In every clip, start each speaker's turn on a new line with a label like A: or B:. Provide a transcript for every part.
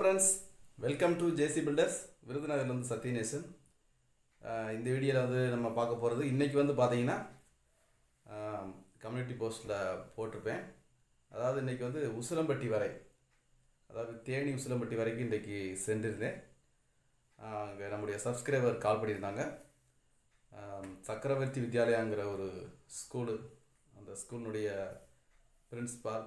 A: Friends, welcome to JC builders. விருதுநகர்லேருந்து சத்யநேசன். இந்த வீடியோவில் நம்ம பார்க்க போகிறது இன்றைக்கி பார்த்தீங்கன்னா கம்யூனிட்டி போஸ்ட்டில் போட்டிருப்பேன். அதாவது இன்றைக்கி உசிலம்பட்டி வரை, அதாவது தேனி உசிலம்பட்டி வரைக்கும் இன்றைக்கி சென்றிருந்தேன். அங்கே நம்முடைய சப்ஸ்கிரைபர் கால் பண்ணியிருந்தாங்க. சக்கரவர்த்தி வித்யாலயாங்கிற ஒரு ஸ்கூலு, அந்த ஸ்கூலினுடைய பிரின்ஸ்பால்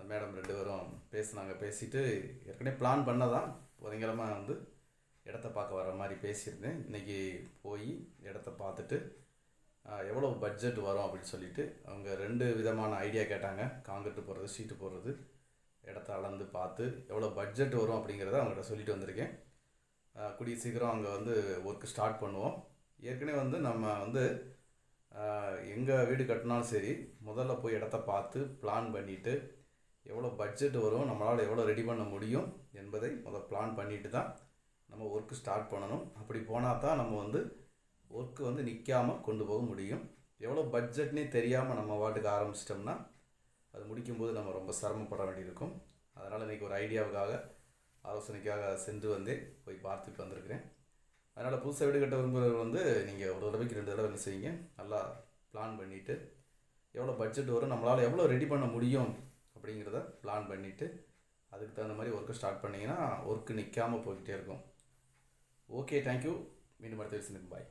A: மேடம் 2 பேரும் பேசினாங்க. பேசிட்டு ஏற்கனவே பிளான் பண்ணதான் புதன்கிழமை இடத்த பார்க்க வர மாதிரி பேசியிருந்தேன். இன்றைக்கி போய் இடத்த பார்த்துட்டு எவ்வளோ பட்ஜெட் வரும் அப்படின்னு சொல்லிட்டு அவங்க 2 விதமான ஐடியா கேட்டாங்க. காங்கிரீட்டு போடுறது, ஷீட்டு போடுறது. இடத்த அளந்து பார்த்து எவ்வளோ பட்ஜெட் வரும் அப்படிங்கிறத அவங்கள்ட்ட சொல்லிட்டு வந்திருக்கேன். கூடிய சீக்கிரம் அங்கே ஒர்க்கு ஸ்டார்ட் பண்ணுவோம். ஏற்கனவே நம்ம எங்கே வீடு கட்டினாலும் சரி, முதல்ல போய் இடத்த பார்த்து பிளான் பண்ணிவிட்டு எவ்வளோ பட்ஜெட் வரும், நம்மளால் எவ்வளோ ரெடி பண்ண முடியும் என்பதை பிளான் பண்ணிட்டு தான் நம்ம ஒர்க்கு ஸ்டார்ட் பண்ணணும். அப்படி போனால் தான் நம்ம ஒர்க்கு நிற்காமல் கொண்டு போக முடியும். எவ்வளோ பட்ஜெட்னே தெரியாமல் நம்ம வாட்டுக்கு ஆரம்பிச்சிட்டோம்னா அது முடிக்கும்போது நம்ம ரொம்ப சிரமப்பட வேண்டியிருக்கும். அதனால் இன்றைக்கி ஒரு ஐடியாவுக்காக, ஆலோசனைக்காக சென்று போய் பார்த்துட்டு வந்திருக்கிறேன். அதனால் புதுசாக வீடு கட்ட விரும்புகிறவர் நீங்கள் ஒரு தடவைக்கு 2 தடவை செய்யுங்க. நல்லா பிளான் பண்ணிவிட்டு எவ்வளோ பட்ஜெட் வரும், நம்மளால் எவ்வளோ ரெடி பண்ண முடியும் அப்படிங்கிறத பிளான் பண்ணிவிட்டு அதுக்கு தகுந்த மாதிரி ஒர்க்கு ஸ்டார்ட் பண்ணிங்கன்னா ஒர்க்கு நிற்காமல் போய்கிட்டே இருக்கும். Okay, thank you. மீண்டும் அடுத்த விஷயம். பாய்.